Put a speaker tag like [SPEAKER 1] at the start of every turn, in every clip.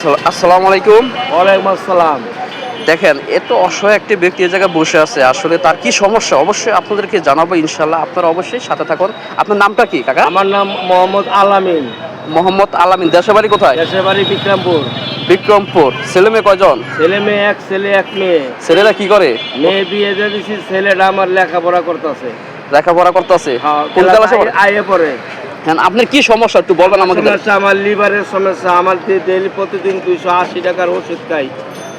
[SPEAKER 1] আসসালামু আলাইকুম।
[SPEAKER 2] ওয়ালাইকুম আসসালাম।
[SPEAKER 1] দেখেন এত অসহায় একটি ব্যক্তি এই জায়গায় বসে আছে, আসলে তার কি সমস্যা অবশ্যই আপনাদেরকে জানাবো ইনশাল্লাহ। আপনারা অবশ্যই সাথে থাকুন। আপনার নামটা কি কাকা?
[SPEAKER 2] আমার নাম মোহাম্মদ আলামিন।
[SPEAKER 1] মোহাম্মদ আলামিন। দেশের বাড়ি কোথায়?
[SPEAKER 2] দেশের বাড়ি বিক্রমপুর।
[SPEAKER 1] বিক্রমপুর। ছেলে মেয়ে কয়জন?
[SPEAKER 2] ছেলে মেয়ে এক ছেলে এক মেয়ে।
[SPEAKER 1] ছেলেরা কি করে?
[SPEAKER 2] মেয়ে বিয়ে দিয়ে দিছি, ছেলেটা আমার লেখাপড়া করতেছে।
[SPEAKER 1] লেখাপড়া করতেছে? কোন ক্লাসে পড়ে?
[SPEAKER 2] আইএ পড়ে।
[SPEAKER 1] হ্যাঁ, আপনার কি সমস্যা একটু বলবেন আমাকে?
[SPEAKER 2] সমস্যা আমার লিভারের সমস্যা। আমার ডেইলি প্রতিদিন 280 টাকার ওষুধ খাই,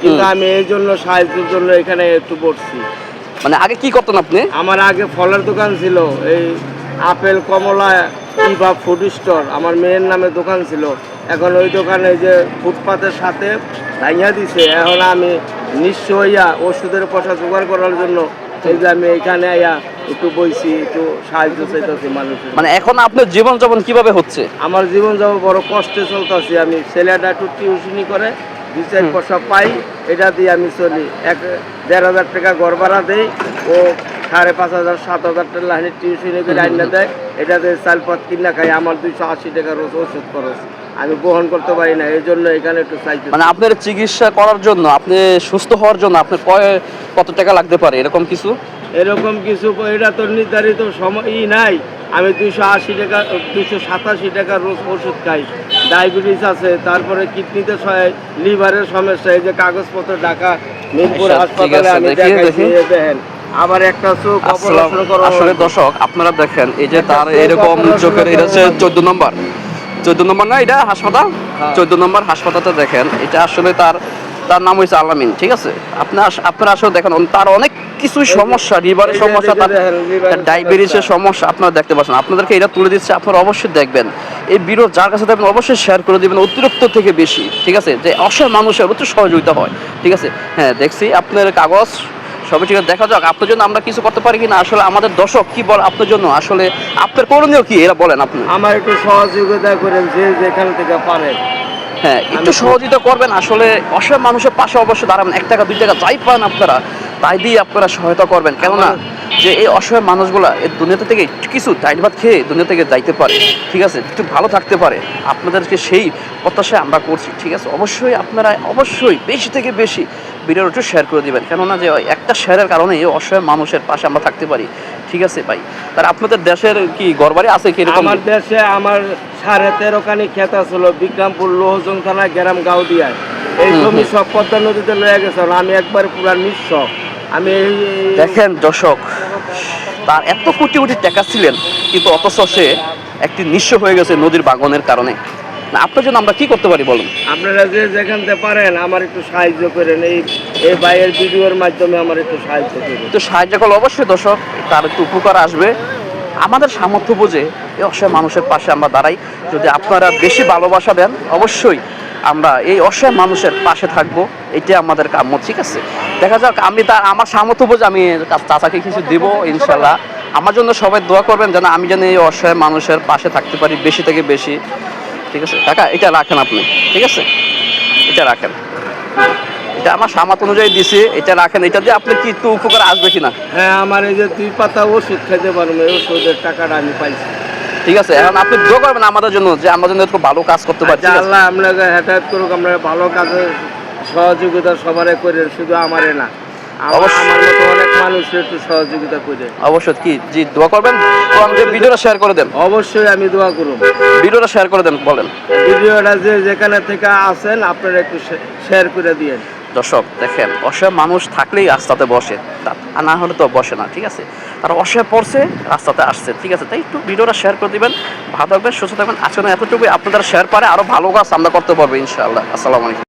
[SPEAKER 2] কিন্তু আমি এই জন্য সাহায্যের জন্য এখানে একটু বসছি।
[SPEAKER 1] মানে আগে কি করতেন আপনি?
[SPEAKER 2] আমার আগে ফলের দোকান ছিল, এই আপেল কমলা কিবা ফুড স্টোর, আমার মেয়ের নামে দোকান ছিল। এখন ওই দোকানে যে ফুটপাতের সাথে ভাঙিয়া দিছে, এখন আমি নিঃস্ব হইয়া ওষুধের পয়সা জোগাড় করার জন্য এই যে আমি এখানে আইয়া একটু বইছি, একটু সাহায্য চাইতেছি মানুষের।
[SPEAKER 1] মানে এখন আপনার জীবন যাপন কিভাবে হচ্ছে?
[SPEAKER 2] আমার জীবন যাপন বড় কষ্টে চলতেছি। আমি ছেলেটা একটু টিউশনি করে 2-4 পয়সা পাই, এটা দিয়ে আমি চলি। 1,500 টাকা ঘর ভাড়া দেই, ও 5,500 7,000 টাকা লাইনে টিউশনি করে আইনা দেয়, এটা দিয়ে চালপথ কিনা খাই। আমার 280 টাকা রোজ ওষুধ খরচ আমি বহন করতে পারি না, এই জন্য এখানে একটু চাইতে।
[SPEAKER 1] মানে আপনার চিকিৎসা করার জন্য, আপনি সুস্থ হওয়ার জন্য আপনার কত টাকা লাগতে পারে এরকম কিছু?
[SPEAKER 2] এরকম কিছু এটা তো নির্ধারিত সময়ই নাই। আমি 280 টাকা 287 টাকা রোজ ওষুধ খাই। ডায়াবেটিস আছে, তারপরে কিডনিতে লিভারের সমস্যা। এই যে কাগজপত্র ঢাকা মিরপুর হাসপাতালে আমি দেখাইছি। দেখেন আমার একটা চোখ অপারেশন করা।
[SPEAKER 1] আসলে দর্শক আপনারা দেখেন, এই যে তার এরকম চোখের, এটা হচ্ছে 14 নম্বর না এটা হাসপাতাল? 14 নম্বর হাসপাতালটা দেখেন, এটা আসলে তার নাম হয়েছে আলামিন, ঠিক আছে? আপনারা আসলে দেখেন তার অনেক কিছুই সমস্যা, লিভারের সমস্যা, তার ডায়াবেটিসের সমস্যা আপনারা দেখতে পাচ্ছেন। আপনাদেরকে এটা তুলে দিচ্ছে, আপনারা অবশ্যই দেখবেন এই ভিডিও, যার কাছে দেখবেন অবশ্যই শেয়ার করে দিবেন অতিরিক্ত থেকে বেশি, ঠিক আছে? যে অসহায় মানুষের অতি সহযোগিতা হয়, ঠিক আছে? হ্যাঁ, দেখছি আপনার কাগজ সবই ঠিক আছে। দেখা যাক আপনার জন্য আমরা কিছু করতে পারি কিনা। আসলে আমাদের দর্শক কি বল আপনার জন্য, আসলে আপনার করণীয় কি এরা বলেন আপনি?
[SPEAKER 2] আমার একটু সহযোগিতা করেন, যে যেখান থেকে পারেন।
[SPEAKER 1] হ্যাঁ, একটু সহযোগিতা করবেন। আসলে অসহায় মানুষের পাশে অবশ্যই দাঁড়াবেন। 1 টাকা 2 টাকা যাই পান আপনারা, তাই দিয়ে আপনারা সহায়তা করবেন। কেননা যে এই অসহায় মানুষগুলা এই দুনিয়াতে থেকে কিছু ডাইল ভাত খেয়ে দুনিয়া থেকে যাইতে পারে, ঠিক আছে? একটু ভালো থাকতে পারে। আপনাদেরকে সেই প্রত্যাশায় আমরা করছি, ঠিক আছে? অবশ্যই আপনারা অবশ্যই বেশি থেকে বেশি ভিডিওটা একটু শেয়ার করে দিবেন, কেননা যে একটা শেয়ারের কারণে এই অসহায় মানুষের পাশে আমরা থাকতে পারি, ঠিক আছে ভাই? তার আপনাদের দেশের কি ঘরবাড়ি আছে কি এরকম?
[SPEAKER 2] আমার দেশে আমার 13.5 খানি ক্ষেত ছিল বিক্রমপুর লোহজং থানা গ্রাম গাউদিয়ায়। এই জমি সব পদ্মা নদীতে লয়ে গেছে। আমি একবার পুরা নিঃস্ব। আমি
[SPEAKER 1] দেখেন দর্শক, তার এত কোটি কোটি টাকা ছিলেন, কিন্তু অথচ সে একটি নিঃস্ব হয়ে গেছে নদীর ভাঙনের কারণে। না, আপনার জন্য আমরা কি করতে পারি বলুন?
[SPEAKER 2] আপনারা যে যেখানতে পারেন আমার একটু সাহায্য করেন। এই ভাইয়ের ভিডিওর মাধ্যমে আমার একটু সাহায্য করেন।
[SPEAKER 1] তো সাহায্য করলে অবশ্যই দর্শক তার একটু উপকার আসবে। আমাদের সামর্থ্য বুঝে এই অসহায় মানুষের পাশে আমরা দাঁড়াই। যদি আপনারা বেশি ভালোবাসা দেন, অবশ্যই আমরা এই অসহায় মানুষের পাশে থাকবো, এটাই আমাদের কাম্য, ঠিক আছে? দেখা যাক, আমার সামর্থ্য বুঝে আমি চাচাকে কিছু দেবো ইনশাল্লাহ। আমার জন্য সবাই দোয়া করবেন যেন আমি যেন এই অসহায় মানুষের পাশে থাকতে পারি বেশি থেকে বেশি, ঠিক আছে? কাকা এটা রাখেন আপনি, ঠিক আছে? এটা রাখেন, এটা আমার সামর্থ্য অনুযায়ী দিছি, এটা রাখেন। এটা দিয়ে আপনি কি একটু উপকার আসবে কিনা?
[SPEAKER 2] হ্যাঁ, আমার এই যে 2 পাতা ওষুধ খেতে পারবো, এই ওষুধের টাকাটা আমি পাইছি,
[SPEAKER 1] ঠিক আছে? এখন আপনি দোয়া করবেন আমাদের জন্য যে আমরা যেন একটু ভালো কাজ করতে পারি, ঠিক আছে?
[SPEAKER 2] আল্লাহ আপনাকে হেদায়েত করুক। আমরা ভালো কাজে সহযোগিতা সবারে করে, শুধু আমারে না,
[SPEAKER 1] অবশ্যই
[SPEAKER 2] আমার মতো অনেক মানুষের একটু সহযোগিতা করে।
[SPEAKER 1] অবশ্যই কি জি দোয়া করবেন। তো আমাদের ভিডিওটা শেয়ার করে দেন।
[SPEAKER 2] অবশ্যই আমি দোয়া করব।
[SPEAKER 1] ভিডিওটা শেয়ার করে দেন, বলেন।
[SPEAKER 2] ভিডিওটা যে যেখানে থেকে আসেন আপনারা একটু শেয়ার করে দিয়েন।
[SPEAKER 1] দর্শক দেখেন, অসহায় মানুষ থাকলেই রাস্তাতে বসে, আর না হলে তো বসে না, ঠিক আছে? তারা অসহায় পড়ছে, রাস্তাতে আসছে, ঠিক আছে? তাই একটু ভিডিওটা শেয়ার করে দিবেন। ভালো থাকবেন, সুস্থ থাকবেন। আজকে এতটুকুই। আপনাদের শেয়ার পারে আরো ভালো কাজ আমরা করতে পারবো ইনশাআল্লাহ। আসসালামু আলাইকুম।